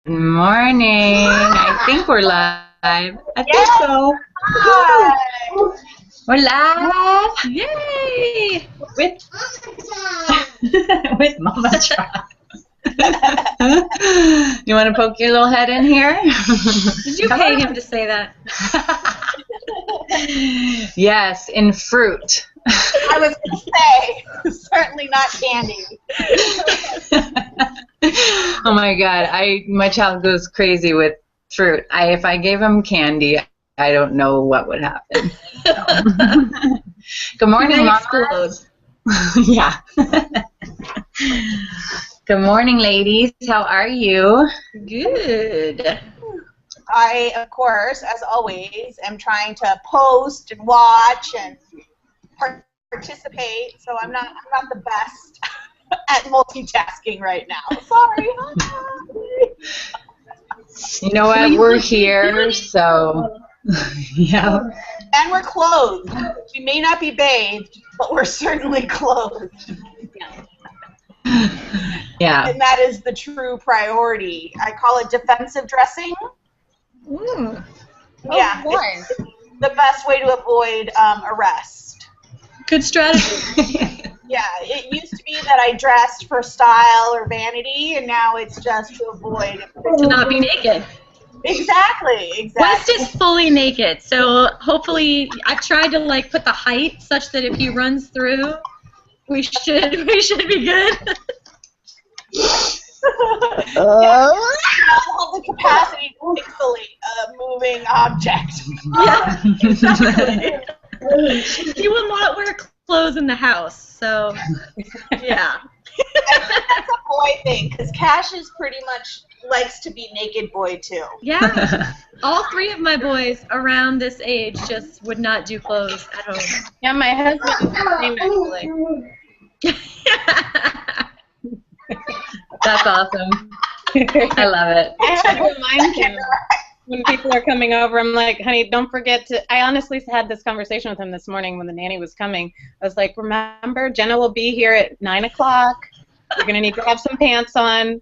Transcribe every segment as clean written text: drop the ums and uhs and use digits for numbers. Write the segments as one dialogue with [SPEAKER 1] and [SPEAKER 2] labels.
[SPEAKER 1] morning. I think we're live. I think so.
[SPEAKER 2] Hi.
[SPEAKER 1] We're live.
[SPEAKER 3] Yay!
[SPEAKER 1] With Mama Cha. You want to poke your little head in here?
[SPEAKER 3] Did you pay him to say that?
[SPEAKER 1] Yes, in fruit.
[SPEAKER 2] I was going to say, certainly not candy.
[SPEAKER 1] Oh my God, my child goes crazy with fruit. If I gave him candy, I don't know what would happen. So. Good morning, Mama. Yeah. Good morning, ladies. How are you?
[SPEAKER 3] Good.
[SPEAKER 2] I, of course, as always, am trying to post and watch and participate, so I'm not the best at multitasking right now. Sorry.
[SPEAKER 1] You know what? We're here, so yeah.
[SPEAKER 2] And we're clothed. We may not be bathed, but we're certainly clothed.
[SPEAKER 1] Yeah.
[SPEAKER 2] And that is the true priority. I call it defensive dressing.
[SPEAKER 3] Mm.
[SPEAKER 2] Yeah, it's the best way to avoid arrest.
[SPEAKER 3] Good strategy.
[SPEAKER 2] Yeah, it used to be that I dressed for style or vanity, and now it's just to avoid.
[SPEAKER 3] To not be naked.
[SPEAKER 2] Exactly.
[SPEAKER 3] West is fully naked, so hopefully I've tried to put the height such that if he runs through, we should be good.
[SPEAKER 2] Yeah, have the capacity to pixelate a moving object.
[SPEAKER 3] Yeah, exactly. He will not wear clothes in the house, so yeah.
[SPEAKER 2] I think that's a boy thing, because Cash is pretty much likes to be naked boy too.
[SPEAKER 3] Yeah. All three of my boys around this age just would not do clothes at home.
[SPEAKER 4] Yeah, my husband is the same actually.
[SPEAKER 1] That's awesome. I love it.
[SPEAKER 4] I have to remind him when people are coming over. I'm like, honey, don't forget to. I honestly had this conversation with him this morning when the nanny was coming. I was like, remember, Jenna will be here at 9 o'clock. You're going to need to have some pants on.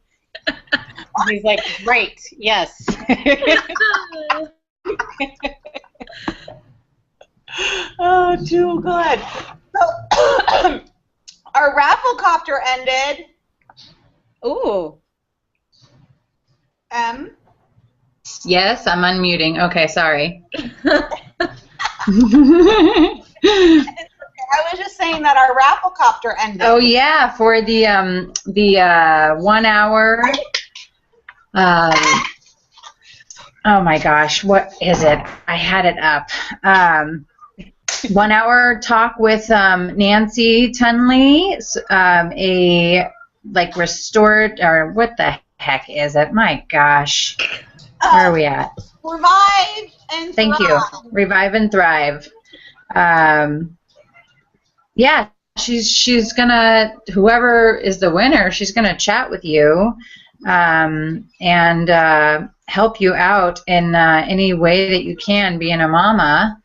[SPEAKER 4] He's like, great, yes.
[SPEAKER 2] Oh, too good. So, our raffle copter ended.
[SPEAKER 4] Ooh.
[SPEAKER 1] Yes, I'm unmuting. Okay, sorry.
[SPEAKER 2] I was just saying that our raffle copter ended.
[SPEAKER 1] Oh yeah, for the 1 hour. Oh my gosh, what is it? I had it up. 1 hour talk with Nancy Tunley, a restored, or what the heck is it? My gosh, where are we at?
[SPEAKER 2] Revive and
[SPEAKER 1] Thank
[SPEAKER 2] thrive.
[SPEAKER 1] you. Revive and thrive. Yeah, she's gonna, whoever is the winner, she's gonna chat with you and help you out in any way that you can, being a mama.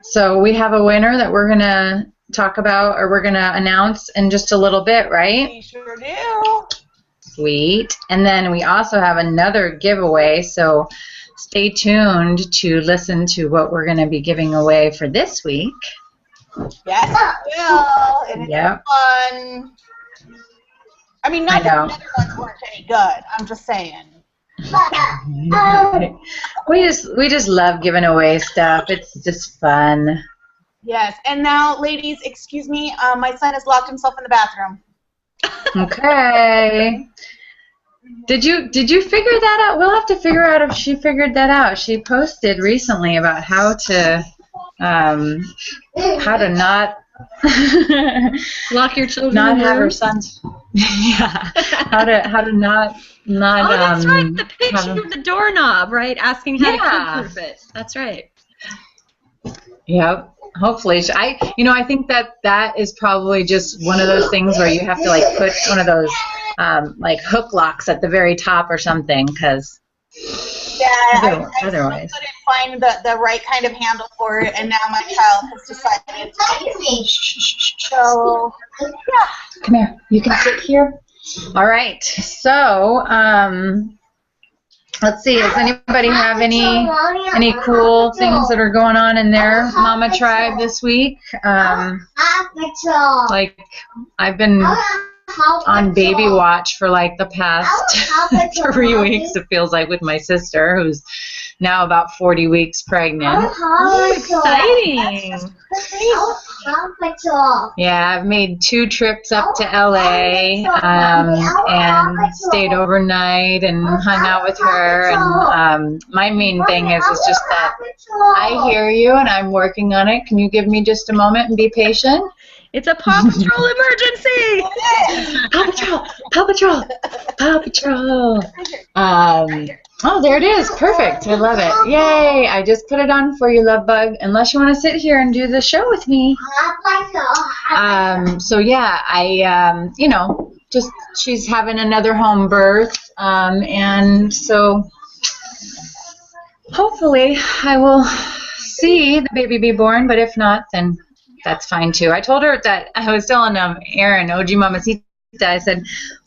[SPEAKER 1] So we have a winner that we're gonna talk about, or we're gonna announce in just a little bit, right?
[SPEAKER 2] We sure do.
[SPEAKER 1] Sweet. And then we also have another giveaway, so stay tuned to listen to what we're going to be giving away for this week.
[SPEAKER 2] Yes, we will. And it's
[SPEAKER 1] Yep.
[SPEAKER 2] fun. I mean, not that the other ones weren't any good. I'm just saying.
[SPEAKER 1] We just love giving away stuff. It's just fun.
[SPEAKER 2] Yes. And now, ladies, excuse me, my son has locked himself in the bathroom.
[SPEAKER 1] Okay. Did you figure that out? We'll have to figure out if she figured that out. She posted recently about how to not
[SPEAKER 3] Lock your children.
[SPEAKER 1] not
[SPEAKER 3] in
[SPEAKER 1] have her
[SPEAKER 3] rooms.
[SPEAKER 1] sons. Yeah. How to not.
[SPEAKER 3] Oh, that's right. The picture of the doorknob, right? Asking how to kid-proof it. That's right.
[SPEAKER 1] Yep. Hopefully, I think that is probably just one of those things where you have to put one of those hook locks at the very top or something, because
[SPEAKER 2] I
[SPEAKER 1] otherwise
[SPEAKER 2] couldn't find the right kind of handle for it, and now my child has decided to take it. So, yeah.
[SPEAKER 1] Come here. You can sit here. All right. So, let's see. Does anybody have any cool things that are going on in their Mama Tribe this week? Like, I've been on baby watch for like the past 3 weeks, it feels like, with my sister, who's now about 40 weeks pregnant.
[SPEAKER 3] Oh, exciting.
[SPEAKER 1] Yeah, I've made 2 trips up to LA and stayed overnight and hung out with her. And my main thing is just that I hear you and I'm working on it. Can you give me just a moment and be patient?
[SPEAKER 3] It's a Paw Patrol emergency!
[SPEAKER 1] Paw Patrol! Paw Patrol! Paw Patrol! Oh, there it is. Perfect. I love it. Yay! I just put it on for you, love bug. Unless you want to sit here and do the show with me. So yeah, I just she's having another home birth, and so hopefully I will see the baby be born. But if not, then that's fine too. I told her that I was telling Erin, OG Mamacita, I said,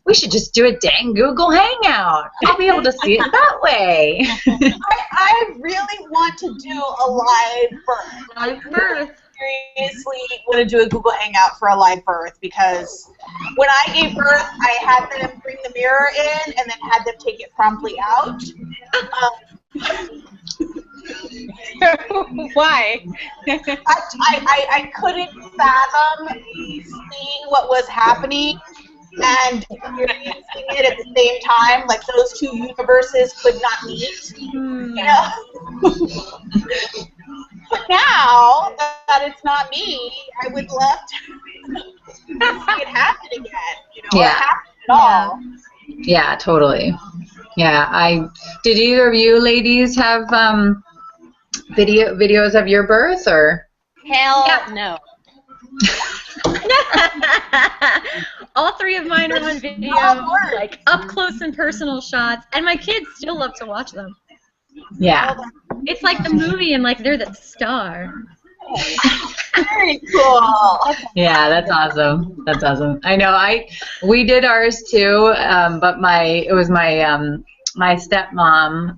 [SPEAKER 1] we should just do a dang Google Hangout. I'll be able to see it that way.
[SPEAKER 2] I really want to do a live birth.
[SPEAKER 3] Live birth.
[SPEAKER 2] Seriously want to do a Google Hangout for a live birth, because when I gave birth, I had them bring the mirror in and then had them take it promptly out.
[SPEAKER 4] Why?
[SPEAKER 2] I couldn't fathom seeing what was happening and experiencing it at the same time. Like, those 2 universes could not meet. You know? But now that it's not me, I would love to see it happen again. You know,
[SPEAKER 1] Yeah.
[SPEAKER 2] it happened at all.
[SPEAKER 1] Yeah, totally. Yeah, did either of you ladies have videos of your birth, or?
[SPEAKER 4] Hell no.
[SPEAKER 3] All 3 of mine are on video, like up close and personal shots, and my kids still love to watch them.
[SPEAKER 1] Yeah.
[SPEAKER 3] It's like the movie, and like they're the star.
[SPEAKER 2] Very cool.
[SPEAKER 1] Yeah, that's awesome. That's awesome. I know. We did ours too, but it was my stepmom,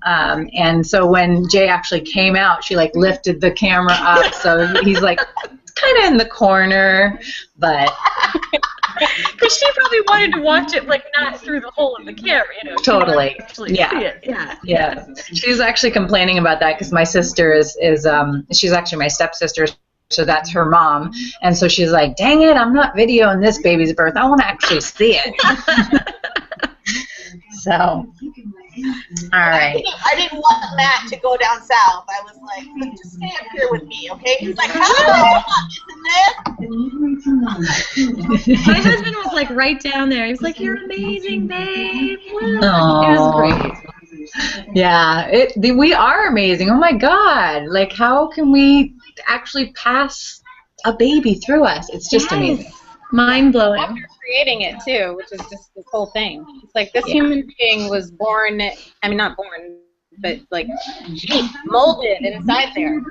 [SPEAKER 1] and so when Jay actually came out, she like lifted the camera up, so he's like kind of in the corner, but
[SPEAKER 3] because she probably wanted to watch it like not through the hole of the camera, you know.
[SPEAKER 1] Totally.
[SPEAKER 3] Yeah. See it.
[SPEAKER 1] Yeah. She was actually complaining about that because my sister is she's actually my stepsister, so that's her mom, and so she's like, dang it, I'm not videoing this baby's birth. I want to actually see it. So, all right.
[SPEAKER 2] I didn't want Matt to go down south. I was like, look, just stay up here with me, okay? He's like, hello,
[SPEAKER 3] My husband was like right down there. He was like, "You're amazing, babe." It
[SPEAKER 1] Aww.
[SPEAKER 3] was great.
[SPEAKER 1] Yeah, we are amazing. Oh my God! Like, how can we actually pass a baby through us? It's just amazing.
[SPEAKER 3] Mind blowing.
[SPEAKER 4] After creating it too, which is just this whole thing. It's like this human being was born. I mean, not born, but like molded inside there.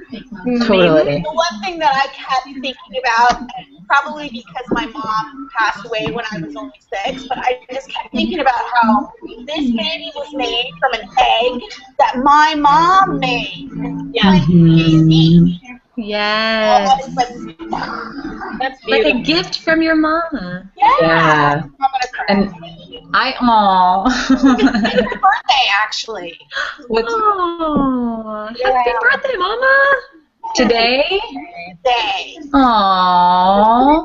[SPEAKER 1] Totally.
[SPEAKER 2] The one thing that I kept thinking about, probably because my mom passed away when I was only 6, but I just kept thinking about how this baby was made from an egg that my mom made.
[SPEAKER 4] Yeah.
[SPEAKER 3] Yes.
[SPEAKER 4] That's beautiful.
[SPEAKER 3] Like a gift from your mama.
[SPEAKER 1] Yeah. And
[SPEAKER 2] It's her birthday, actually.
[SPEAKER 3] Oh, happy birthday, mama.
[SPEAKER 1] Today?
[SPEAKER 2] Day.
[SPEAKER 1] Aww.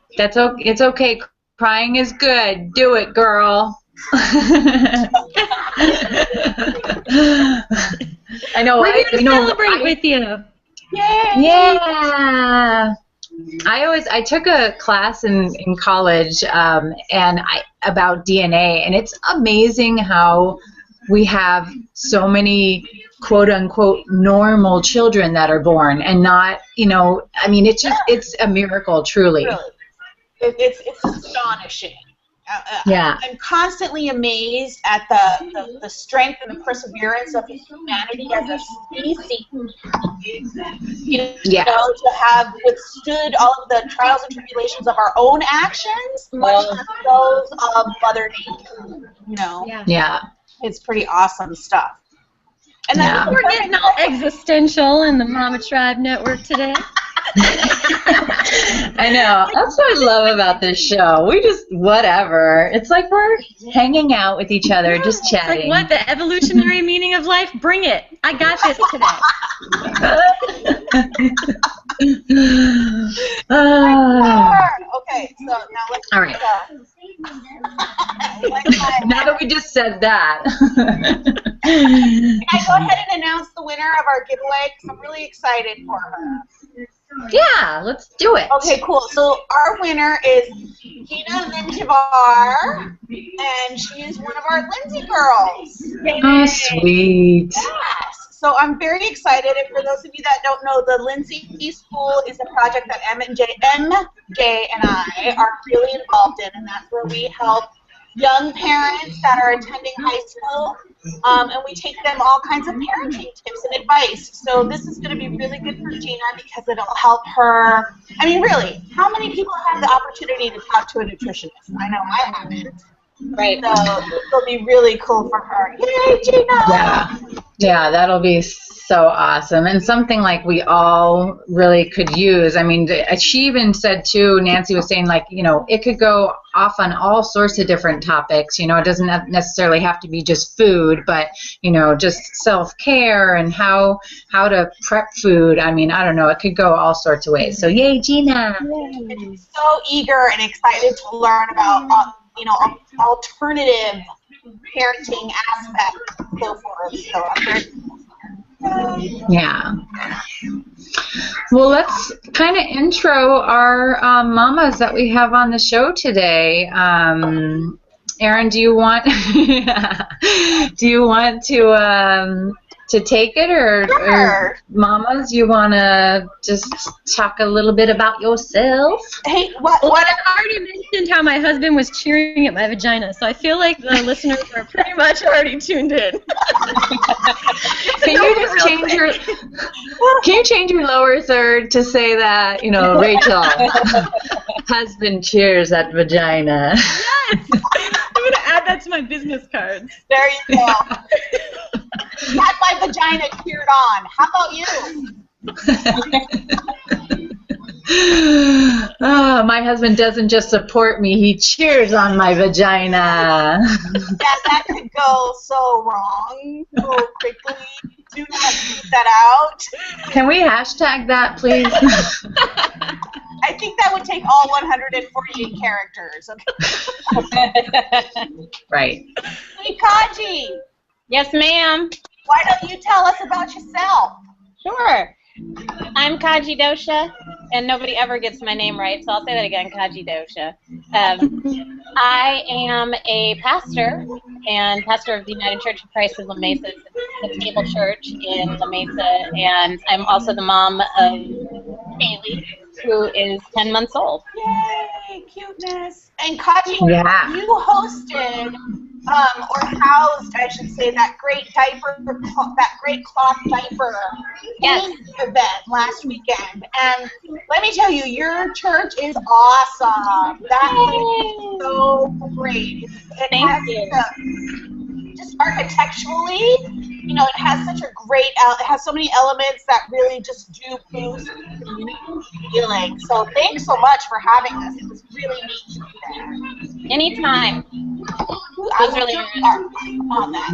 [SPEAKER 1] It's okay. Crying is good. Do it, girl. I know.
[SPEAKER 3] We're here to celebrate with you.
[SPEAKER 2] Yay!
[SPEAKER 1] Yeah. I took a class in college about DNA, and it's amazing how we have so many quote unquote normal children that are born, and not, I mean, it's a miracle, truly.
[SPEAKER 2] Really. It's astonishing.
[SPEAKER 1] Yeah.
[SPEAKER 2] I'm constantly amazed at the strength and the perseverance of humanity as a species.
[SPEAKER 1] Yeah.
[SPEAKER 2] To have withstood all of the trials and tribulations of our own actions, much less those of Mother Nature.
[SPEAKER 1] Yeah.
[SPEAKER 2] It's pretty awesome stuff. And then
[SPEAKER 3] We're getting all existential in the Mama Tribe Network today.
[SPEAKER 1] I know. That's what I love about this show. We just, whatever. It's like we're hanging out with each other, just chatting.
[SPEAKER 3] It's like, what, the evolutionary meaning of life? Bring it. I got this today.
[SPEAKER 2] Okay, so now let's
[SPEAKER 1] all right. Now that we just said that.
[SPEAKER 2] Can I go ahead and announce the winner of our giveaway? Because I'm really excited for her.
[SPEAKER 1] Yeah, let's do it.
[SPEAKER 2] Okay, cool. So our winner is Gina Lintivar, and she is one of our Lindsay girls.
[SPEAKER 1] Oh, sweet.
[SPEAKER 2] Yes. So I'm very excited. And for those of you that don't know, the Lindsay School is a project that MJ and I are really involved in, and that's where we help young parents that are attending high school, and we take them all kinds of parenting tips and advice. So this is going to be really good for Gina because it'll help her. I mean, really, how many people have the opportunity to talk to a nutritionist? I know I haven't.
[SPEAKER 4] Right.
[SPEAKER 2] So it'll be really cool for her. Yay, Gina!
[SPEAKER 1] Yeah, that'll be so awesome. And something like we all really could use. I mean, she even said, too, Nancy was saying, like, it could go off on all sorts of different topics. It doesn't necessarily have to be just food, but, just self-care and how to prep food. I mean, I don't know. It could go all sorts of ways. So, yay, Gina.
[SPEAKER 2] I'm so eager and excited to learn about, alternative parenting aspects and so forth. So I'm very
[SPEAKER 1] Yeah. Well, let's kind of intro our mamas that we have on the show today. Erin, do you want to take it, or mamas, you want to just talk a little bit about yourself?
[SPEAKER 2] Hey,
[SPEAKER 3] Well, I've already mentioned how my husband was cheering at my vagina, so I feel like the listeners are pretty much already tuned in.
[SPEAKER 1] Can you change your lower third to say that, Rachel, husband cheers at vagina?
[SPEAKER 3] Yes! I'm going to add that to my business cards.
[SPEAKER 2] There you go. Had my vagina cheered on. How about you?
[SPEAKER 1] Oh, my husband doesn't just support me, he cheers on my vagina.
[SPEAKER 2] Yeah, that could go so wrong so quickly. Do not keep that out.
[SPEAKER 1] Can we hashtag that, please?
[SPEAKER 2] I think that would take all 148 characters. Okay.
[SPEAKER 1] Right.
[SPEAKER 2] Hey, Kaji.
[SPEAKER 4] Yes, ma'am.
[SPEAKER 2] Why don't you tell us about yourself?
[SPEAKER 4] Sure. I'm Kaji Dousa, and nobody ever gets my name right, so I'll say that again, Kaji Dousa. I am a pastor, and pastor of the United Church of Christ of La Mesa, the Table Church in La Mesa, and I'm also the mom of Haley, who is 10 months old.
[SPEAKER 2] Yay, cuteness. And Kaji,
[SPEAKER 1] Yeah.
[SPEAKER 2] you hosted, or housed, I should say, that great cloth diaper event last weekend. And let me tell you, your church is awesome. That is so great.
[SPEAKER 4] Thank you.
[SPEAKER 2] Just architecturally, it has such a great, it has so many elements that really just do boost the community feeling. So thanks so much for having us. It was really neat to be there.
[SPEAKER 4] Anytime.
[SPEAKER 2] I was really on that.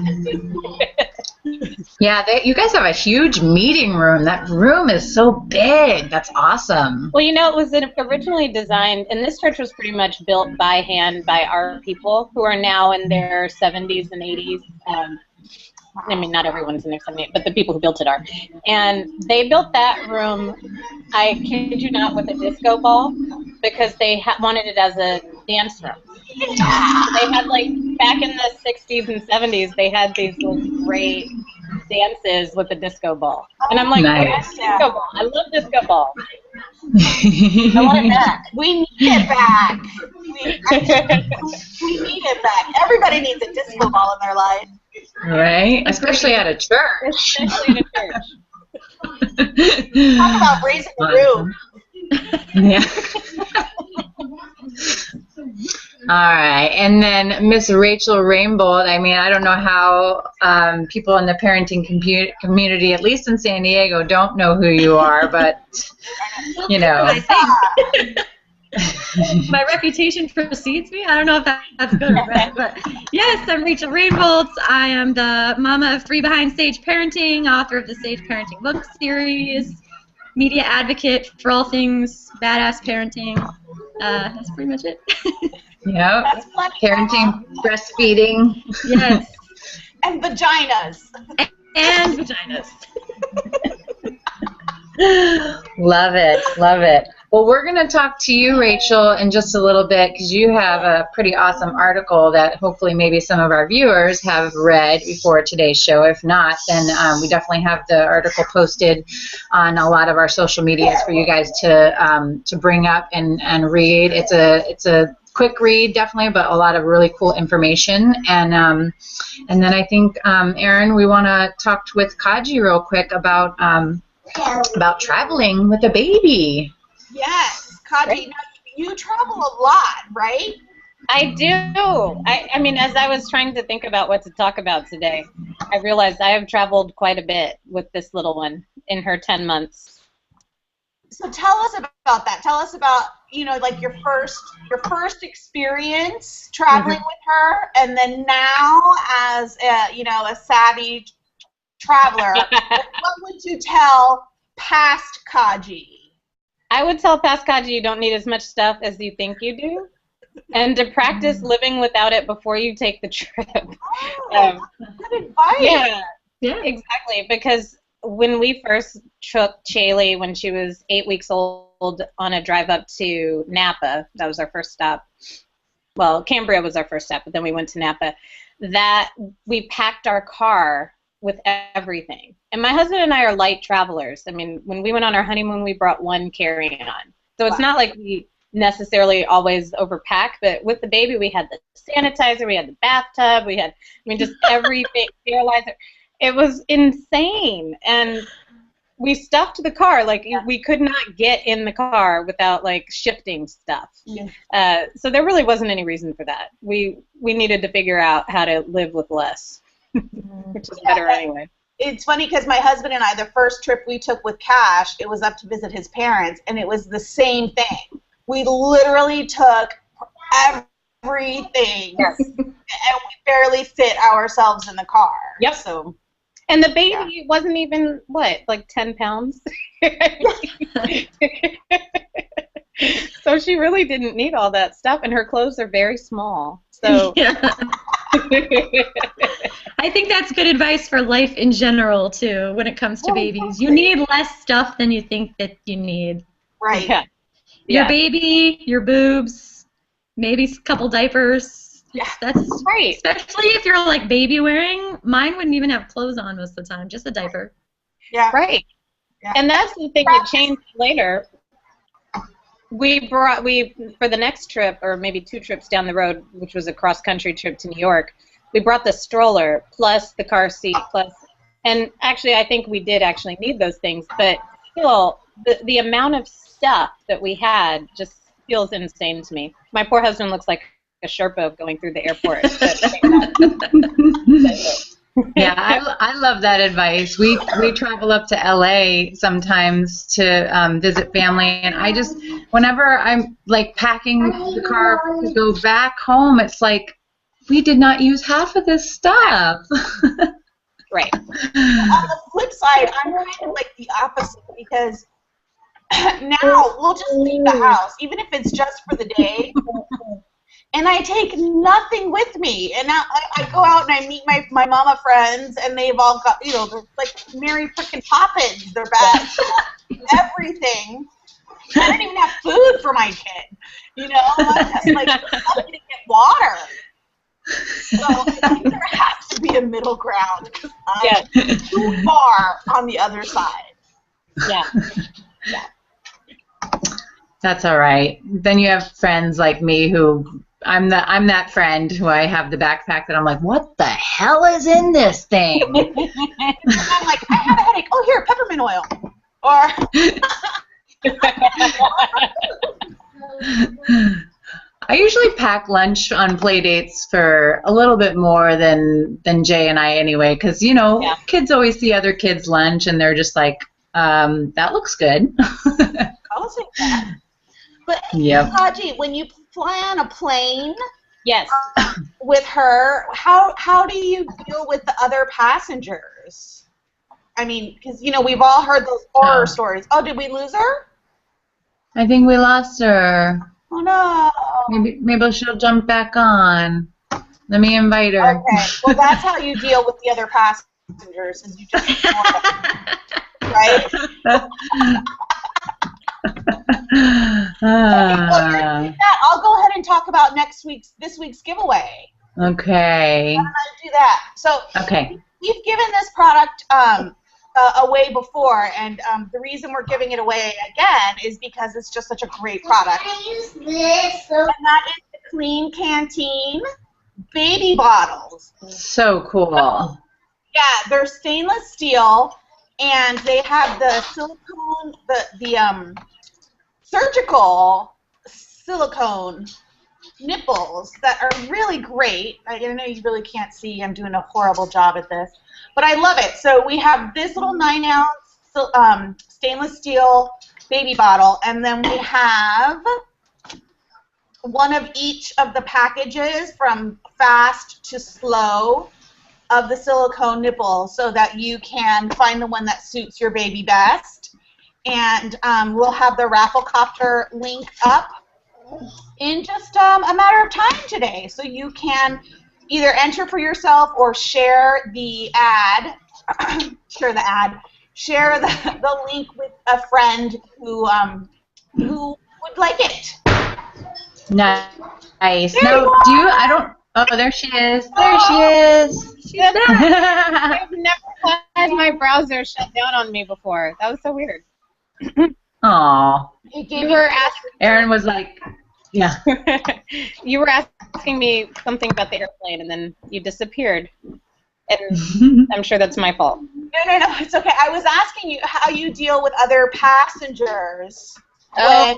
[SPEAKER 1] Yeah, you guys have a huge meeting room. That room is so big. That's awesome.
[SPEAKER 4] Well, it was originally designed, and this church was pretty much built by hand by our people who are now in their 70s and 80s. I mean, not everyone's in their 70s, but the people who built it are. And they built that room, I kid you not, with a disco ball because they wanted it as a dance room. Yeah. They had, back in the 60s and 70s, they had these great dances with the disco ball. And I'm like,
[SPEAKER 1] nice.
[SPEAKER 4] Disco ball. I love disco balls.
[SPEAKER 2] I want it back. We need it back. We need it back. Everybody needs a disco ball in their life.
[SPEAKER 1] Right? Especially at a church.
[SPEAKER 4] Especially at a church.
[SPEAKER 2] Talk about raising the roof.
[SPEAKER 1] Yeah. All right. And then Miss Rachel Rainbolt, I mean, I don't know how people in the parenting community, at least in San Diego, don't know who you are, but, you know.
[SPEAKER 3] My reputation precedes me. I don't know if that's good or bad, but yes, I'm Rachel Rainbolt. I am the mama of 3 Behind Sage Parenting, author of the Sage Parenting book series, media advocate for all things badass parenting. That's pretty much it.
[SPEAKER 1] Yep. Parenting, breastfeeding.
[SPEAKER 3] Yes.
[SPEAKER 2] And vaginas.
[SPEAKER 3] And vaginas.
[SPEAKER 1] Love it. Love it. Well, we're going to talk to you, Rachel, in just a little bit because you have a pretty awesome article that hopefully maybe some of our viewers have read before today's show. If not, then we definitely have the article posted on a lot of our social medias for you guys to bring up and read. It's a quick read, definitely, but a lot of really cool information. And then I think, Erin, we want to talk with Kaji real quick about traveling with a baby.
[SPEAKER 2] Yes, Kaji, now you travel a lot, right?
[SPEAKER 4] I do. I mean, as I was trying to think about what to talk about today, I realized I have traveled quite a bit with this little one in her 10 months.
[SPEAKER 2] So tell us about that. Tell us about, like your first experience traveling with her, and then now as a savvy traveler, what would you tell past Kaji?
[SPEAKER 4] I would tell past Kaji you don't need as much stuff as you think you do, and to practice living without it before you take the trip.
[SPEAKER 2] Good advice.
[SPEAKER 4] Yeah, exactly. Because when we first took Chaley when she was 8 weeks old on a drive up to Napa, that was our first stop. Well, Cambria was our first stop, but then we went to Napa. That we packed our car with everything. And my husband and I are light travelers. I mean, when we went on our honeymoon, we brought one carry-on. So it's not like we necessarily always overpack, but with the baby, we had the sanitizer, we had the bathtub, we had, just everything, sterilizer. It was insane. And we stuffed the car. Like, we could not get in the car without, like, shifting stuff. Yeah. So there really wasn't any reason for that. We needed to figure out how to live with less. Which is better anyway.
[SPEAKER 2] It's funny because my husband and I, the first trip we took with Cash, it was up to visit his parents, and it was the same thing. We literally took everything, and we barely fit ourselves in the car.
[SPEAKER 4] Yep. So, and the baby wasn't even, like 10 pounds? So she really didn't need all that stuff, and her clothes are very small. So.
[SPEAKER 3] Yeah. I think that's good advice for life in general, too, when it comes to babies. You need less stuff than you think that you need.
[SPEAKER 2] Right.
[SPEAKER 4] Yeah.
[SPEAKER 3] Your baby, your boobs, maybe a couple diapers.
[SPEAKER 2] Yeah.
[SPEAKER 3] That's
[SPEAKER 4] right.
[SPEAKER 3] Especially if you're, like, baby wearing. Mine wouldn't even have clothes on most of the time, just a diaper.
[SPEAKER 2] Yeah.
[SPEAKER 4] Right. Yeah. And that's the thing that changed later. For the next trip, or maybe 2 trips down the road, which was a cross-country trip to New York, we brought the stroller plus the car seat and actually I think we did actually need those things, but still the amount of stuff that we had just feels insane to me. My poor husband looks like a Sherpa going through the airport.
[SPEAKER 1] Yeah, I love that advice. We travel up to LA sometimes to visit family, and whenever I'm like packing the car to go back home, it's like we did not use half of this stuff.
[SPEAKER 4] Right.
[SPEAKER 2] On the flip side, I'm kind of like the opposite because now we'll just leave the house, even if it's just for the day. And I take nothing with me. And now I go out and I meet my mama friends, and they've all got, they're like Mary frickin' Poppins. They're bags, everything. I don't even have food for my kid. I'm just like, I'm going to get water. So I think there has to be a middle ground because I'm too far on the other side.
[SPEAKER 4] Yeah.
[SPEAKER 2] Yeah.
[SPEAKER 1] That's all right. Then you have friends like me who I'm that friend who I have the backpack that I'm like, what the hell is in this thing?
[SPEAKER 2] And I'm like, I have a headache. Oh, here, peppermint oil. Or
[SPEAKER 1] I usually pack lunch on play dates for a little bit more than Jay and I anyway, because kids always see other kids' lunch and they're just like, that looks good.
[SPEAKER 2] I'll take that. But
[SPEAKER 1] Yep.
[SPEAKER 2] Kaji, when you fly on a plane,
[SPEAKER 4] Yes.
[SPEAKER 2] with her, how do you deal with the other passengers? I mean, because we've all heard those horror stories. Oh, did we lose her?
[SPEAKER 1] I think we lost her.
[SPEAKER 2] Oh no.
[SPEAKER 1] Maybe she'll jump back on. Let me invite her.
[SPEAKER 2] Okay. Well, that's how you deal with the other passengers, is you just ignore them, right? I'll go ahead and talk about this week's giveaway.
[SPEAKER 1] Okay.
[SPEAKER 2] I'm gonna do that. So
[SPEAKER 1] okay.
[SPEAKER 2] We've given this product away before, and the reason we're giving it away again is because it's just such a great product.
[SPEAKER 5] I use this.
[SPEAKER 2] And that is the Clean Canteen baby bottles.
[SPEAKER 1] So cool.
[SPEAKER 2] Yeah, they're stainless steel, and they have the silicone, the surgical silicone nipples that are really great. I know you really can't see. I'm doing a horrible job at this. But I love it. So we have this little 9-ounce stainless steel baby bottle, and then we have one of each of the packages from fast to slow of the silicone nipple so that you can find the one that suits your baby best. And we'll have the Rafflecopter link up in just a matter of time today. So you can either enter for yourself or share the ad, share the link with a friend who would like it.
[SPEAKER 1] Nice. Now, oh, there she is. There she is.
[SPEAKER 4] She's back. I've never had my browser shut down on me before. That was so weird.
[SPEAKER 1] Aw.
[SPEAKER 4] You were asking.
[SPEAKER 1] Erin was like, yeah.
[SPEAKER 4] You were asking me something about the airplane, and then you disappeared. And I'm sure that's my fault.
[SPEAKER 2] No, it's okay. I was asking you how you deal with other passengers when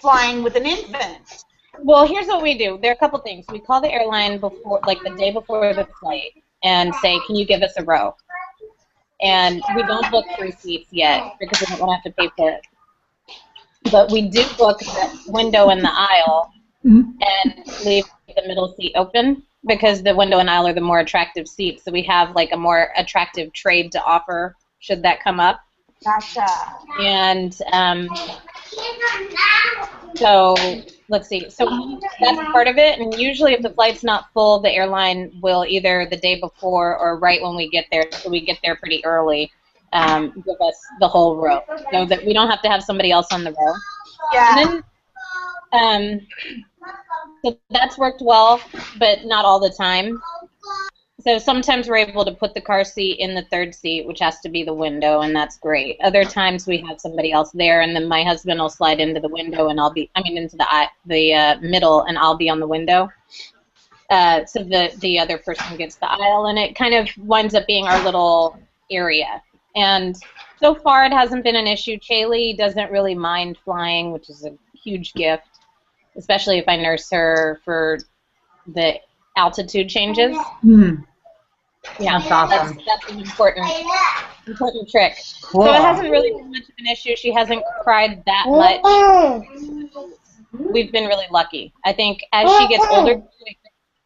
[SPEAKER 2] flying with an infant.
[SPEAKER 4] Well, here's what we do. There are a couple things. We call the airline before, like the day before the flight, and say, "Can you give us a row?" And we don't book 3 seats yet because we don't want to have to pay for it. But we do book the window and the aisle and leave the middle seat open because the window and aisle are the more attractive seats. So we have like a more attractive trade to offer should that come up.
[SPEAKER 2] Gotcha.
[SPEAKER 4] And so let's see. So that's part of it. And usually if the flight's not full, the airline will either the day before or right when we get there, so we get there pretty early, give us the whole row so that we don't have to have somebody else on the row.
[SPEAKER 2] Yeah.
[SPEAKER 4] And then, so that's worked well, but not all the time. So sometimes we're able to put the car seat in the third seat, which has to be the window, and that's great. Other times we have somebody else there, and then my husband will slide into the window, and into the middle, and I'll be on the window. So the other person gets the aisle, and it kind of winds up being our little area. And so far it hasn't been an issue. Chaylee doesn't really mind flying, which is a huge gift, especially if I nurse her for the altitude changes. Yeah,
[SPEAKER 1] that's awesome.
[SPEAKER 4] That's an important trick.
[SPEAKER 1] Cool.
[SPEAKER 4] So it hasn't really been much of an issue. She hasn't cried that much. We've been really lucky. I think as she gets older,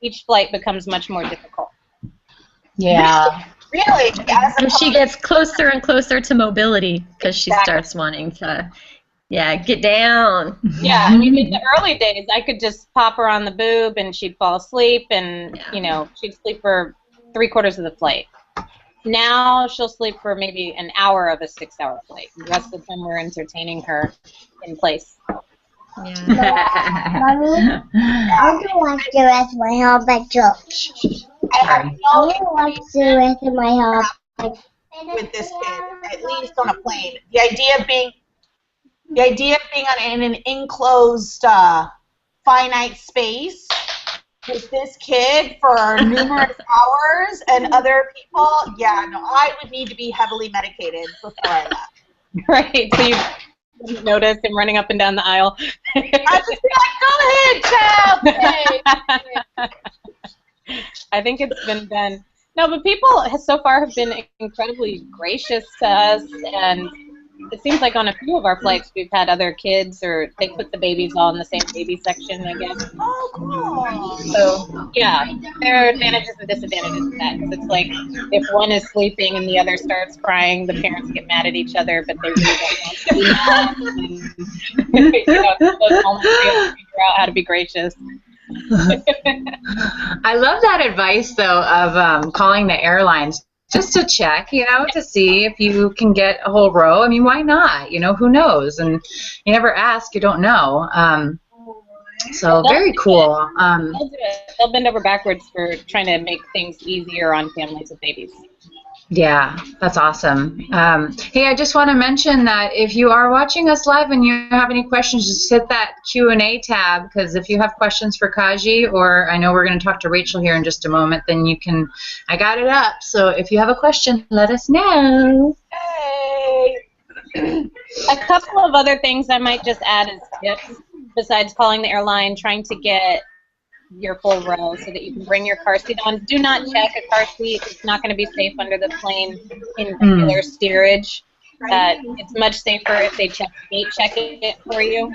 [SPEAKER 4] each flight becomes much more difficult.
[SPEAKER 1] Yeah.
[SPEAKER 2] Really?
[SPEAKER 3] And she gets closer and closer to mobility because she starts wanting to, get down.
[SPEAKER 4] Yeah, I mean, in the early days, I could just pop her on the boob and she'd fall asleep and, she'd sleep for 3/4 of the flight. Now she'll sleep for maybe an hour of a 6-hour flight. The rest of the time we're entertaining her in place.
[SPEAKER 5] Mommy, I want to watch the rest of my hallback joke.
[SPEAKER 2] I have no
[SPEAKER 5] I want to watch the rest of my hallback
[SPEAKER 2] with this kid, at least on a plane. The idea of being The idea of being in an enclosed, finite space with this kid for numerous hours and other people, yeah, no, I would need to be heavily medicated before I left.
[SPEAKER 4] Right, so you didn't notice him running up and down the aisle.
[SPEAKER 2] I'd just be like, go ahead, child.
[SPEAKER 4] I think it's been done. No, but people so far have been incredibly gracious to us, and it seems like on a few of our flights we've had other kids, or they put the babies all in the same baby section, I guess.
[SPEAKER 2] Oh, cool.
[SPEAKER 4] So, yeah, there are advantages and disadvantages to that, because it's like if one is sleeping and the other starts crying, the parents get mad at each other, but they really don't want to be mad. And, those moments we have to figure out how to be gracious.
[SPEAKER 1] I love that advice, though, of calling the airlines just to check, to see if you can get a whole row. I mean, why not? Who knows? And you never ask, you don't know. So very cool.
[SPEAKER 4] They'll do it. They'll bend over backwards for trying to make things easier on families with babies.
[SPEAKER 1] Yeah, that's awesome. Hey, I just want to mention that if you are watching us live and you have any questions, just hit that Q&A tab, because if you have questions for Kaji, or I know we're going to talk to Rachel here in just a moment, then you can, I got it up. So if you have a question, let us know.
[SPEAKER 2] Hey.
[SPEAKER 4] A couple of other things I might just add as tips, besides calling the airline, trying to get your full row so that you can bring your car seat on. Do not check a car seat. It's not going to be safe under the plane in regular steerage. It's much safer if they check it for you.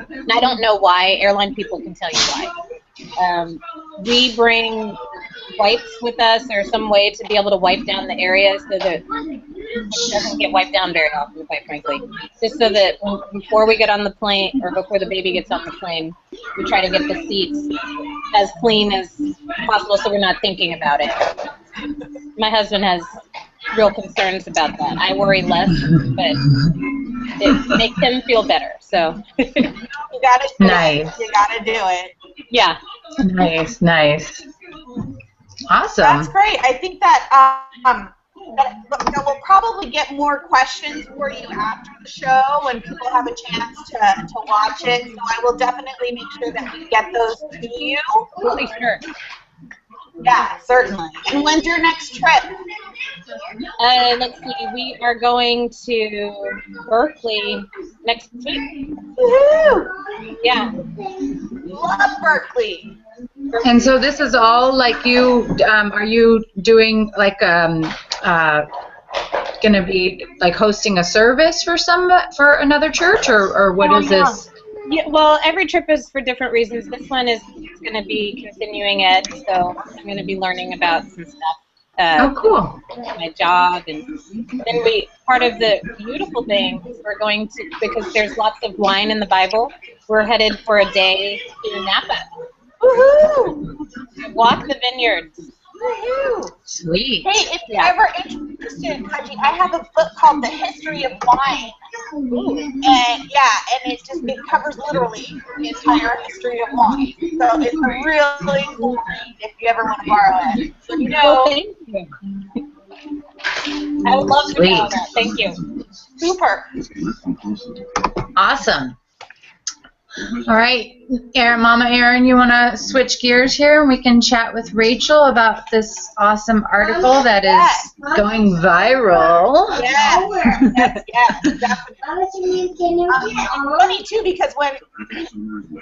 [SPEAKER 4] And I don't know why. Airline people can tell you why. We bring wipes with us, or some way to be able to wipe down the area so that it doesn't get wiped down very often, quite frankly. Just so that before we get on the plane, or before the baby gets on the plane, we try to get the seats as clean as possible so we're not thinking about it. My husband has real concerns about that. I worry less, but it makes him feel better. So
[SPEAKER 2] You gotta do
[SPEAKER 1] Nice.
[SPEAKER 2] it. You gotta do it.
[SPEAKER 4] yeah.
[SPEAKER 1] Nice. Awesome.
[SPEAKER 2] That's great. I think that we'll probably get more questions for you after the show when people have a chance to watch it. So I will definitely make sure that we get those to you.
[SPEAKER 4] Really sure.
[SPEAKER 2] Yeah, certainly. And when's your next trip?
[SPEAKER 4] Let's see. We are going to Berkeley next week.
[SPEAKER 2] Woohoo!
[SPEAKER 4] Yeah.
[SPEAKER 2] Love Berkeley.
[SPEAKER 1] And so this is all like you, are you doing like, going to be like hosting a service for another church, or what is this?
[SPEAKER 4] Yeah, well, every trip is for different reasons. This one is going to be continuing ed, so I'm going to be learning about some stuff.
[SPEAKER 1] Oh, cool.
[SPEAKER 4] My job, and then part of the beautiful thing is we're going to, because there's lots of wine in the Bible, we're headed for a day to Napa.
[SPEAKER 2] Woohoo!
[SPEAKER 4] Walk the vineyards.
[SPEAKER 2] Woohoo!
[SPEAKER 1] Sweet.
[SPEAKER 2] Hey, if you're ever interested, Kaji, I have a book called The History of Wine. And it covers literally the entire history of wine. So it's a really cool read if you ever want to borrow it. So
[SPEAKER 4] Thank you. I would love to know that. Thank you.
[SPEAKER 2] Super.
[SPEAKER 1] Awesome. All right, Mama Erin, you want to switch gears here and we can chat with Rachel about this awesome article that is going viral.
[SPEAKER 2] Yes, definitely. It's funny too, because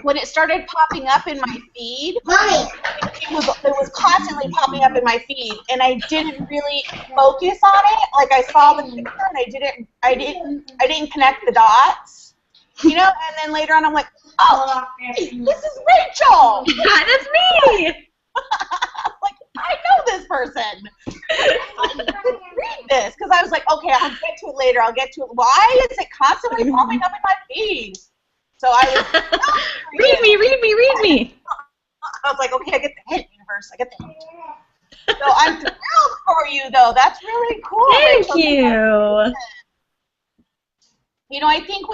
[SPEAKER 2] when it started popping up in my feed, it was constantly popping up in my feed, and I didn't really focus on it. Like, I saw the picture and I didn't connect the dots. And then later on I'm like, oh, this is Rachel!
[SPEAKER 3] That's me!
[SPEAKER 2] Like, I know this person. Read this, because I was like, okay, I'll get to it later, Why is it constantly popping up in my feed? So I was
[SPEAKER 3] read me!
[SPEAKER 2] I was like, okay, I get the hint, universe, I get the hint. So I'm thrilled for you, though. That's really cool.
[SPEAKER 3] Thank
[SPEAKER 2] Rachel.
[SPEAKER 3] you.
[SPEAKER 2] I think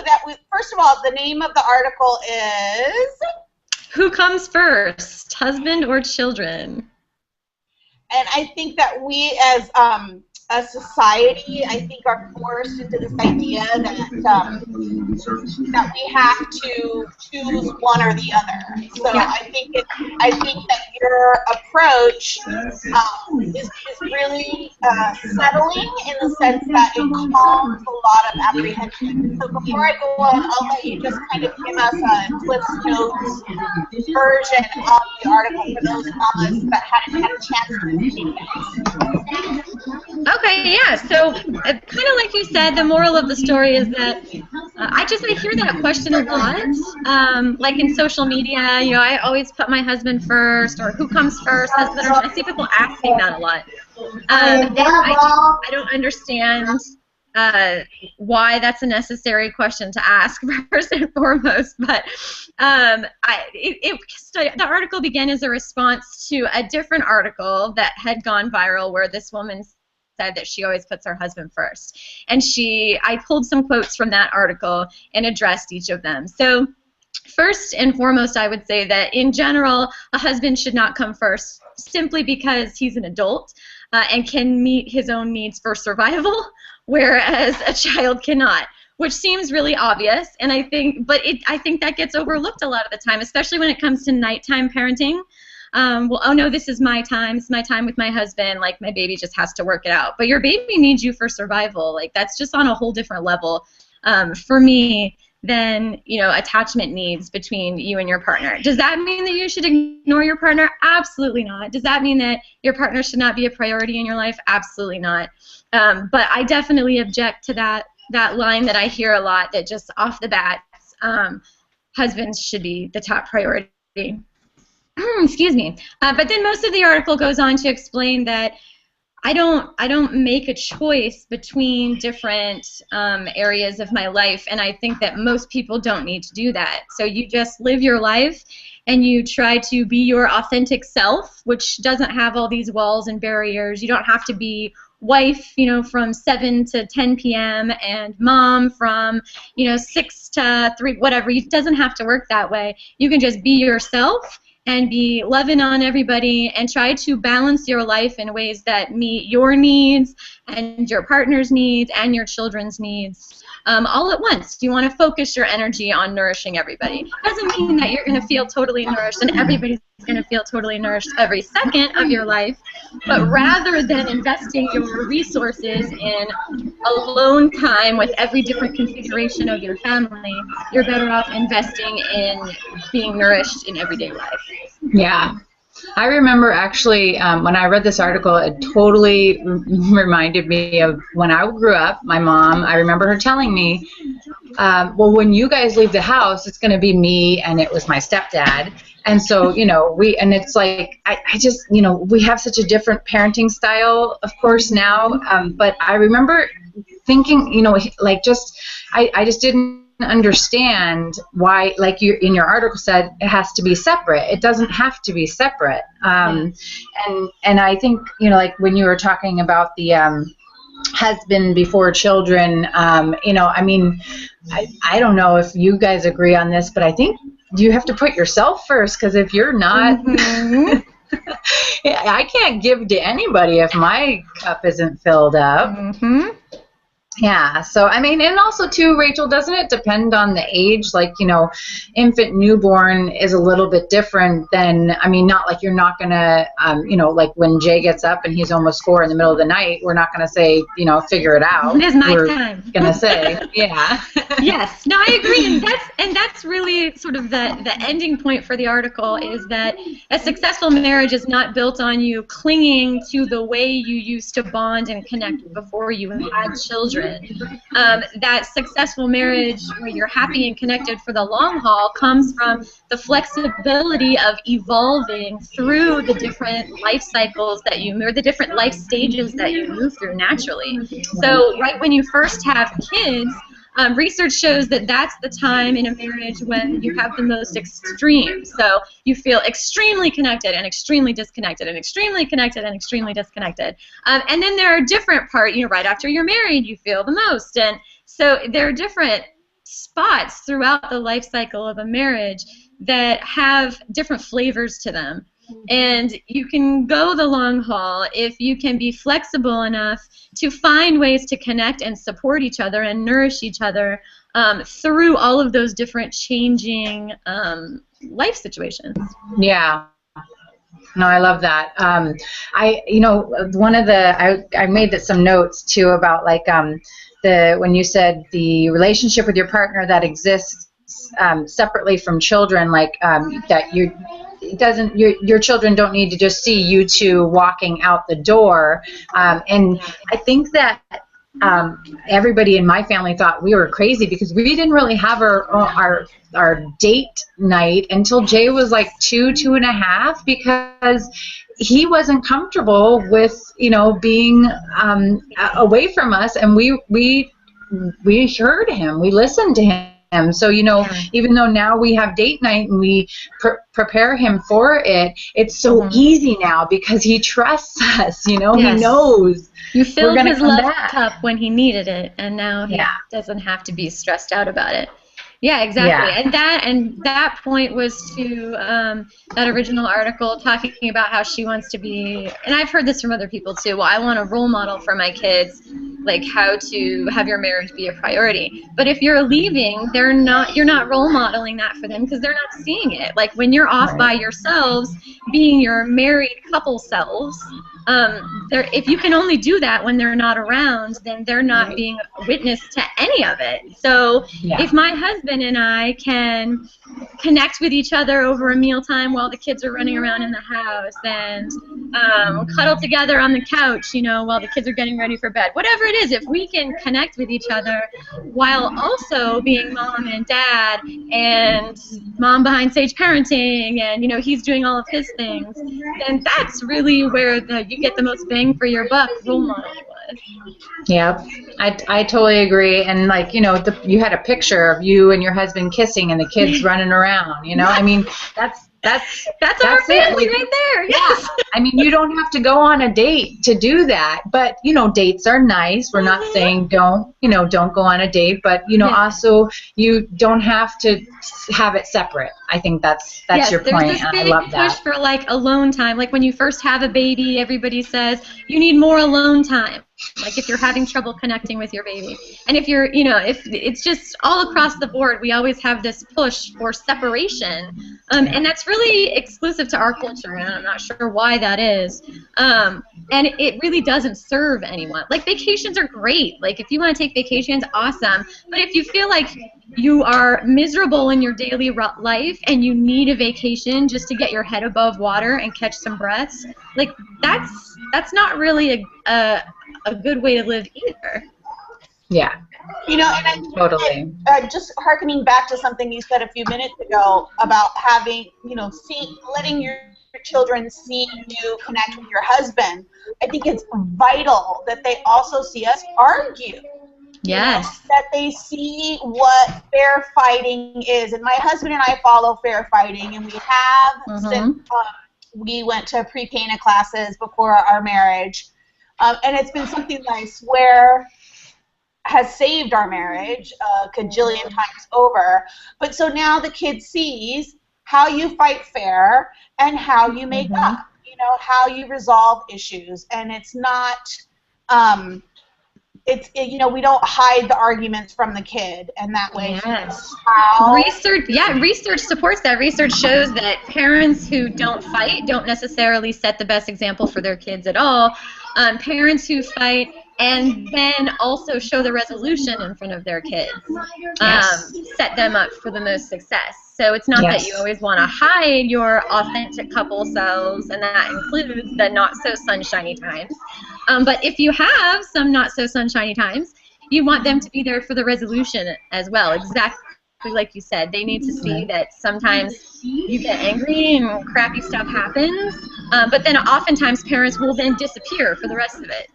[SPEAKER 2] first of all, the name of the article is
[SPEAKER 3] Who comes first, husband or children?
[SPEAKER 2] And I think that we as a society, I think, are forced into this idea that that we have to choose one or the other. So I think that your approach is really settling in the sense that it calms a lot of apprehension. So before I go on, I'll let you just kind of give us a Cliff's Notes version of the article for those mamas that hadn't had a chance to read it.
[SPEAKER 3] Okay, yeah. So, kind of like you said, the moral of the story is that I hear that question a lot. Like in social media, you know, I always put my husband first, or who comes first, husband or I see people asking that a lot. I don't understand why that's a necessary question to ask first and foremost. But the article began as a response to a different article that had gone viral where this woman said that she always puts her husband first. And I pulled some quotes from that article and addressed each of them. So first and foremost, I would say that in general, a husband should not come first simply because he's an adult and can meet his own needs for survival, whereas a child cannot, which seems really obvious. And I think that gets overlooked a lot of the time, especially when it comes to nighttime parenting. Well, oh no, this is my time. It's my time with my husband. Like, my baby just has to work it out. But your baby needs you for survival. Like, that's just on a whole different level for me than, you know, attachment needs between you and your partner. Does that mean that you should ignore your partner? Absolutely not. Does that mean that your partner should not be a priority in your life? Absolutely not. But I definitely object to that line that I hear a lot, that just off the bat, husbands should be the top priority. Excuse me. But then most of the article goes on to explain that I don't make a choice between different areas of my life, and I think that most people don't need to do that. So you just live your life, and you try to be your authentic self, which doesn't have all these walls and barriers. You don't have to be wife, you know, from 7 to 10 p.m. and mom from, you know, 6 to 3, whatever. It doesn't have to work that way. You can just be yourself and be loving on everybody and try to balance your life in ways that meet your needs and your partner's needs and your children's needs all at once. You want to focus your energy on nourishing everybody. Doesn't mean that you're going to feel totally nourished and everybody's going to feel totally nourished every second of your life, but rather than investing your resources in alone time with every different configuration of your family, you're better off investing in being nourished in everyday life.
[SPEAKER 1] Yeah. I remember actually when I read this article, it totally reminded me of when I grew up. My mom, I remember her telling me, well, when you guys leave the house, it's going to be me, and it was my stepdad. And so, you know, and it's like, I just, you know, we have such a different parenting style, of course, now. But I remember thinking, you know, like I just didn't understand why, like you in your article said, it has to be separate. It doesn't have to be separate. And I think, you know, like when you were talking about the husband before children, you know, I mean, I don't know if you guys agree on this, but I think you have to put yourself first, because if you're not, I can't give to anybody if my cup isn't filled up. Yeah, so I mean, and also too, Rachel, doesn't it depend on the age? Like, you know, infant newborn is a little bit different than, I mean, not like you're not going to, you know, like when Jay gets up and he's almost 4 in the middle of the night, we're not going to say, you know, figure it out.
[SPEAKER 3] It is my
[SPEAKER 1] we're
[SPEAKER 3] time.
[SPEAKER 1] Going to say, yeah.
[SPEAKER 3] Yes, no, I agree, and that's really sort of the ending point for the article, is that a successful marriage is not built on you clinging to the way you used to bond and connect before you had children. That successful marriage where you're happy and connected for the long haul comes from the flexibility of evolving through the different life cycles that you, or the different life stages that you move through naturally. So right when you first have kids, research shows that that's the time in a marriage when you have the most extreme. So you feel extremely connected and extremely disconnected and extremely connected and extremely disconnected. And then there are different parts, you know, right after you're married, you feel the most. And so there are different spots throughout the life cycle of a marriage that have different flavors to them. And you can go the long haul if you can be flexible enough to find ways to connect and support each other and nourish each other through all of those different changing life situations.
[SPEAKER 1] Yeah. No, I love that. I made some notes too about like when you said the relationship with your partner that exists separately from children, like that your children don't need to just see you two walking out the door. And I think that everybody in my family thought we were crazy because we didn't really have our date night until Jay was like 2.5, because he wasn't comfortable with being away from us, and we heard him, we listened to him. So, even though now we have date night and we prepare him for it, it's so easy now because he trusts us, he knows.
[SPEAKER 3] You filled his love cup when he needed it, and now he doesn't have to be stressed out about it. Yeah, exactly. Yeah. And that point was to that original article talking about how she wants to be, and I've heard this from other people too, well, I want a role model for my kids, like how to have your marriage be a priority. But if you're leaving, you're not role modeling that for them because they're not seeing it. Like when you're off by yourselves, being your married couple selves, if you can only do that when they're not around, then they're not being witness to any of it. So if my husband and I can connect with each other over a mealtime while the kids are running around in the house, and cuddle together on the couch, while the kids are getting ready for bed, whatever it is, if we can connect with each other while also being mom and dad and mom behind Sage Parenting, and he's doing all of his things, then that's really where you get the most bang for your buck role model was.
[SPEAKER 1] Yep, I totally agree. And like you had a picture of you and your husband kissing and the kids running around. I mean that's
[SPEAKER 3] our family right there. Yes.
[SPEAKER 1] I mean, you don't have to go on a date to do that, but dates are nice. We're not saying don't go on a date, but also you don't have to have it separate. I think that's your point, and I love that.
[SPEAKER 3] There's this big push for like alone time. Like when you first have a baby, everybody says you need more alone time. Like if you're having trouble connecting with your baby, and if you're, if it's just all across the board, we always have this push for separation, and that's really exclusive to our culture, and I'm not sure why that is. And it really doesn't serve anyone. Like vacations are great. Like if you want to take vacations, awesome. But if you feel like you are miserable in your daily life and you need a vacation just to get your head above water and catch some breaths, like that's not really a good way to live either.
[SPEAKER 1] Yeah.
[SPEAKER 2] And I
[SPEAKER 1] totally.
[SPEAKER 2] Just hearkening back to something you said a few minutes ago about having, letting your children see you connect with your husband. I think it's vital that they also see us argue.
[SPEAKER 3] Yes.
[SPEAKER 2] That they see what fair fighting is. And my husband and I follow fair fighting, and we have since we went to pre-Cana classes before our marriage. And it's been something that I swear has saved our marriage a cajillion times over. But so now the kid sees how you fight fair and how you make up, how you resolve issues. And it's not, we don't hide the arguments from the kid, and that way
[SPEAKER 3] research supports that. Research shows that parents who don't fight don't necessarily set the best example for their kids at all. Parents who fight and then also show the resolution in front of their kids set them up for the most success. So it's not that you always want to hide your authentic couple selves, and that includes the not-so-sunshiny times. But if you have some not-so-sunshiny times, you want them to be there for the resolution as well. Exactly like you said. They need to see that sometimes you get angry and crappy stuff happens, but then oftentimes parents will then disappear for the rest of it.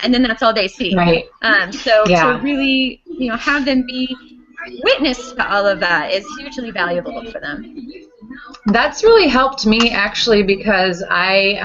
[SPEAKER 3] And then that's all they see.
[SPEAKER 1] Right.
[SPEAKER 3] So to really, have them be witness to all of that is hugely valuable for them.
[SPEAKER 1] That's really helped me actually, because I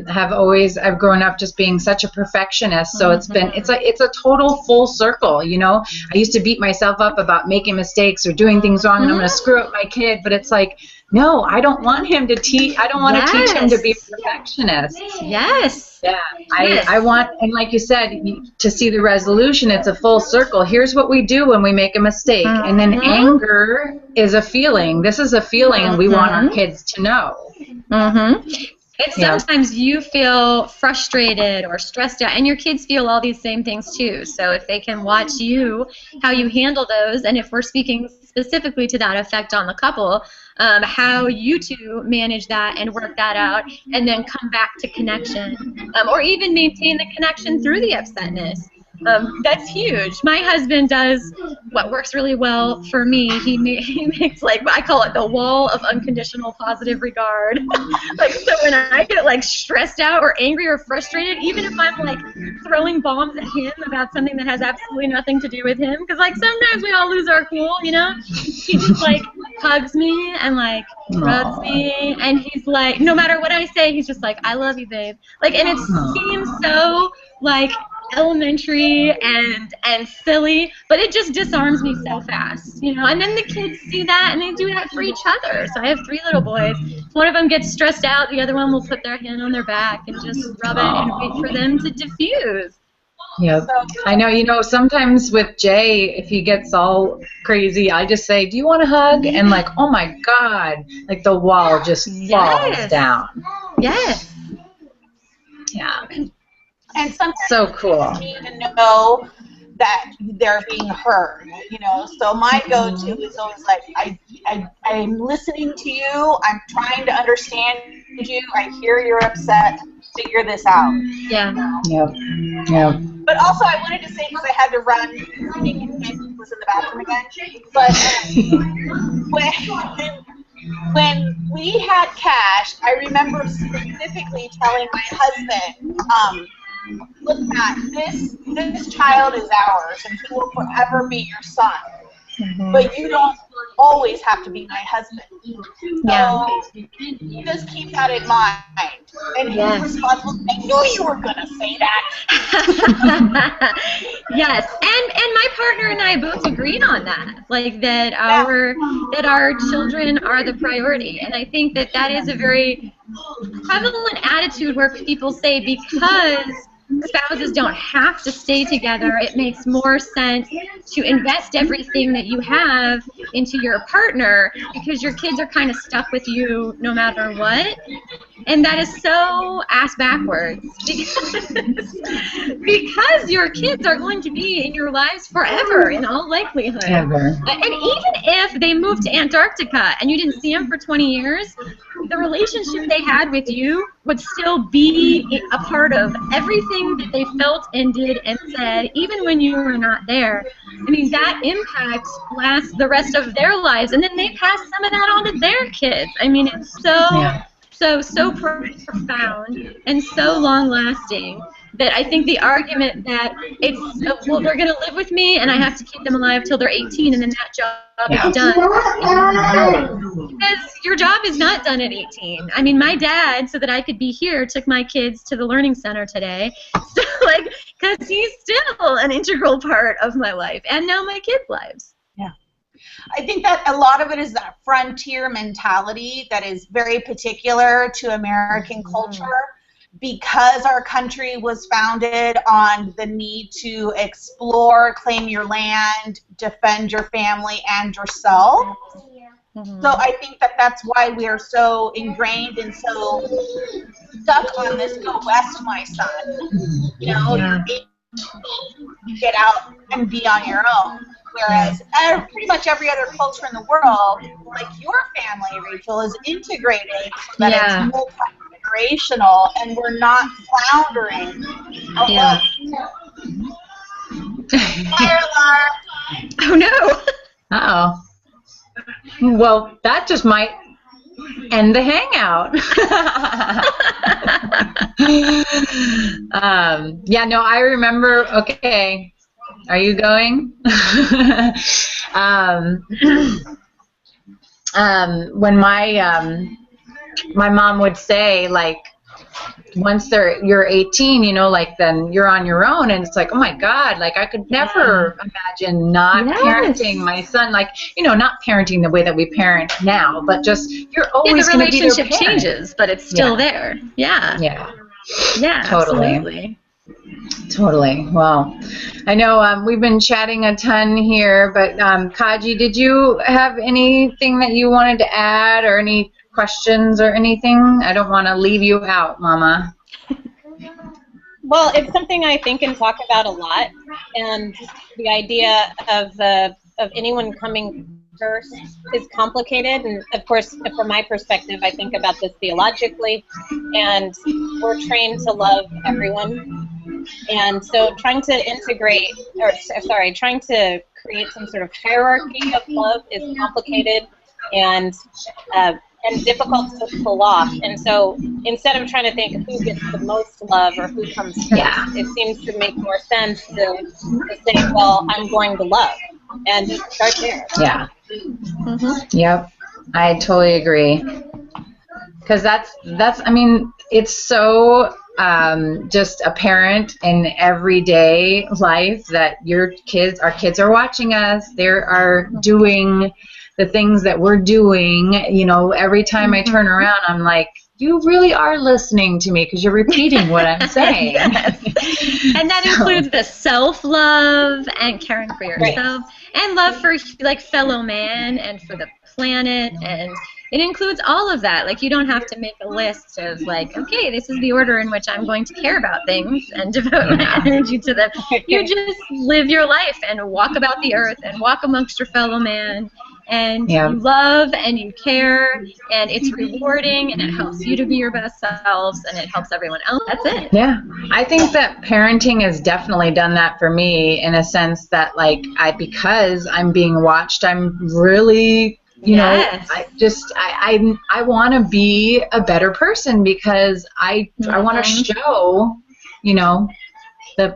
[SPEAKER 1] I've grown up just being such a perfectionist, so it's a total full circle, I used to beat myself up about making mistakes or doing things wrong and I'm going to screw up my kid, but it's like no, I don't want him to teach. I don't want to teach him to be a
[SPEAKER 3] Yes.
[SPEAKER 1] perfectionist.
[SPEAKER 3] Yes.
[SPEAKER 1] Yeah,
[SPEAKER 3] Yes.
[SPEAKER 1] I want, and like you said, to see the resolution. It's a full circle. Here's what we do when we make a mistake, and then anger is a feeling. This is a feeling, and we want our kids to know.
[SPEAKER 3] And sometimes you feel frustrated or stressed out, and your kids feel all these same things too. So if they can watch you, how you handle those, and if we're speaking specifically to that effect on the couple, how you two manage that and work that out, and then come back to connection, or even maintain the connection through the upsetness. That's huge. My husband does what works really well for me. He makes, like, I call it the wall of unconditional positive regard. Like, so when I get like stressed out or angry or frustrated, even if I'm like throwing bombs at him about something that has absolutely nothing to do with him, because like sometimes we all lose our cool, you know, he just like hugs me and like rubs me, and he's like, no matter what I say, he's just like, I love you, babe. Like, and it seems so like elementary and silly, but it just disarms me so fast, you know. And then the kids see that, and they do that for each other. So I have 3 little boys. One of them gets stressed out, the other one will put their hand on their back and just rub it and wait for them to diffuse.
[SPEAKER 1] Yep. I know, you know, sometimes with Jay, if he gets all crazy, I just say, do you want a hug? And like, oh my God, like the wall just falls down.
[SPEAKER 3] Yes.
[SPEAKER 1] Yeah.
[SPEAKER 2] And sometimes
[SPEAKER 1] So cool.
[SPEAKER 2] you need to know that they're being heard, you know. So my go-to is always like, I'm listening to you. I'm trying to understand you. I hear you're upset. Figure this out.
[SPEAKER 3] Yeah.
[SPEAKER 1] Yep. Yep.
[SPEAKER 2] But also, I wanted to say, because I had to run, I think it was in the bathroom again. But when we had Cash, I remember specifically telling my husband, look, Matt, this child is ours, and he will forever be your son. But you don't always have to be my husband. So just keep that in mind. And his response was, I knew you were going to say that.
[SPEAKER 3] Yes, and my partner and I both agreed on that, like that our children are the priority, and I think that that is a very prevalent attitude where people say because spouses don't have to stay together, it makes more sense to invest everything that you have into your partner because your kids are kind of stuck with you no matter what. And that is so ass backwards because your kids are going to be in your lives forever in all likelihood.
[SPEAKER 1] Ever.
[SPEAKER 3] And even if they moved to Antarctica and you didn't see them for 20 years, the relationship they had with you would still be a part of everything that they felt and did and said, even when you were not there. I mean, that impact lasts the rest of their lives, and then they pass some of that on to their kids. I mean, it's so profound and so long-lasting that I think the argument that it's, well, they're going to live with me and I have to keep them alive till they're 18 and then that job is done. Because your job is not done at 18. I mean, my dad, so that I could be here, took my kids to the Learning Center today. So, like, because he's still an integral part of my life and now my kids' lives.
[SPEAKER 2] I think that a lot of it is that frontier mentality that is very particular to American culture because our country was founded on the need to explore, claim your land, defend your family and yourself. So I think that that's why we are so ingrained and so stuck on this go west, my son. You know, you get out and be on your own. Whereas pretty much every other culture in the world, like your family, Rachel, is integrated so that it's multi-generational and we're not floundering. Fire alarm!
[SPEAKER 3] Oh, no!
[SPEAKER 1] Uh-oh. Well, that just might end the hangout. Yeah, no, I remember, okay. Are you going? When my mom would say, like, once you're 18, you know, like then you're on your own, and it's like, oh my God, like I could never imagine not parenting my son, like, you know, not parenting the way that we parent now, but just you're always
[SPEAKER 3] the
[SPEAKER 1] going to be their
[SPEAKER 3] relationship
[SPEAKER 1] parent.
[SPEAKER 3] changes, but it's still there. Yeah.
[SPEAKER 1] Totally.
[SPEAKER 3] Absolutely.
[SPEAKER 1] Totally. Well, I know we've been chatting a ton here, but Kaji, did you have anything that you wanted to add, or any questions or anything? I don't want to leave you out, Mama.
[SPEAKER 4] Well, it's something I think and talk about a lot, and the idea of anyone coming first is complicated. And of course, from my perspective, I think about this theologically, and we're trained to love everyone. And so trying to create some sort of hierarchy of love is complicated and difficult to pull off. And so instead of trying to think who gets the most love or who comes first, it seems to make more sense to say, well, I'm going to love, and just start there.
[SPEAKER 1] Yeah. Yep. I totally agree. Because that's I mean, it's so just apparent in everyday life that our kids are watching us. They are doing the things that we're doing. You know, every time I turn around, I'm like, you really are listening to me because you're repeating what I'm saying.
[SPEAKER 3] And that includes the self-love and caring for yourself, and love for like fellow man and for the planet, and it includes all of that. Like, you don't have to make a list of like, okay, this is the order in which I'm going to care about things and devote my energy to them. You just live your life and walk about the earth and walk amongst your fellow man, and you love and you care, and it's rewarding, and it helps you to be your best selves, and it helps everyone else. That's it. Yeah.
[SPEAKER 1] I think that parenting has definitely done that for me, in a sense that, like, because I'm being watched, I'm really, you know, I want to be a better person, because I want to show, you know, the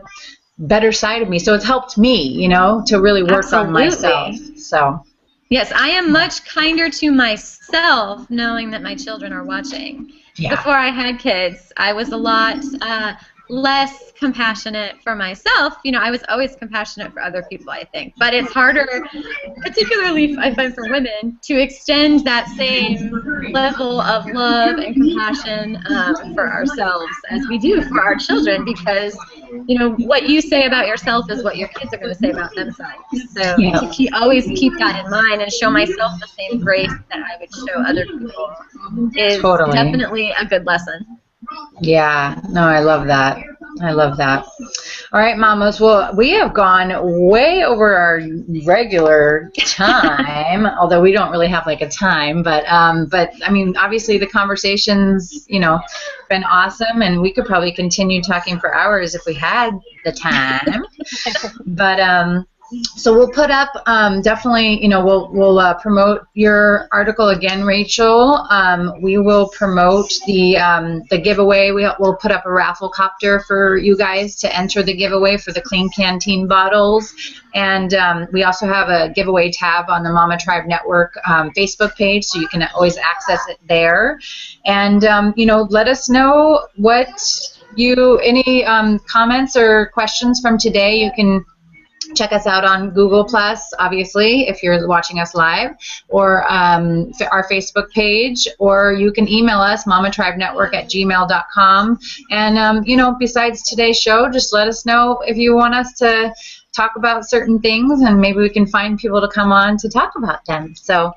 [SPEAKER 1] better side of me. So it's helped me, you know, to really work on myself. So.
[SPEAKER 3] Yes, I am much kinder to myself knowing that my children are watching. Before I had kids, I was a lot less compassionate for myself. You know, I was always compassionate for other people, I think. But it's harder, particularly I find for women, to extend that same level of love and compassion for ourselves as we do for our children, because, you know, what you say about yourself is what your kids are going to say about themselves. So to always keep that in mind and show myself the same grace that I would show other people is definitely a good lesson.
[SPEAKER 1] Yeah, no, I love that. I love that. All right, mamas. Well, we have gone way over our regular time, although we don't really have like a time. But I mean, obviously the conversation's, you know, been awesome, and we could probably continue talking for hours if we had the time. But so we'll put up definitely, you know, we'll promote your article again, Rachel. We will promote the giveaway. We'll put up a raffle copter for you guys to enter the giveaway for the Clean Canteen bottles, and we also have a giveaway tab on the Mama Tribe Network Facebook page, so you can always access it there. And you know, let us know what any comments or questions from today. You can check us out on Google+, obviously, if you're watching us live, or our Facebook page, or you can email us, mamatribenetwork@gmail.com. And, you know, besides today's show, just let us know if you want us to talk about certain things, and maybe we can find people to come on to talk about them. So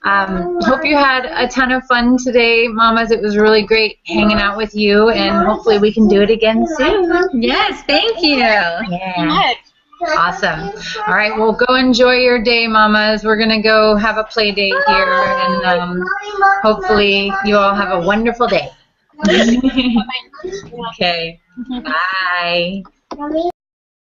[SPEAKER 1] hope you had a ton of fun today, mamas. It was really great hanging out with you, and hopefully we can do it again soon.
[SPEAKER 3] Yes, thank you.
[SPEAKER 1] Yeah. Awesome. All right, well, go enjoy your day, mamas. We're going to go have a play date here, and hopefully you all have a wonderful day. Okay. Bye.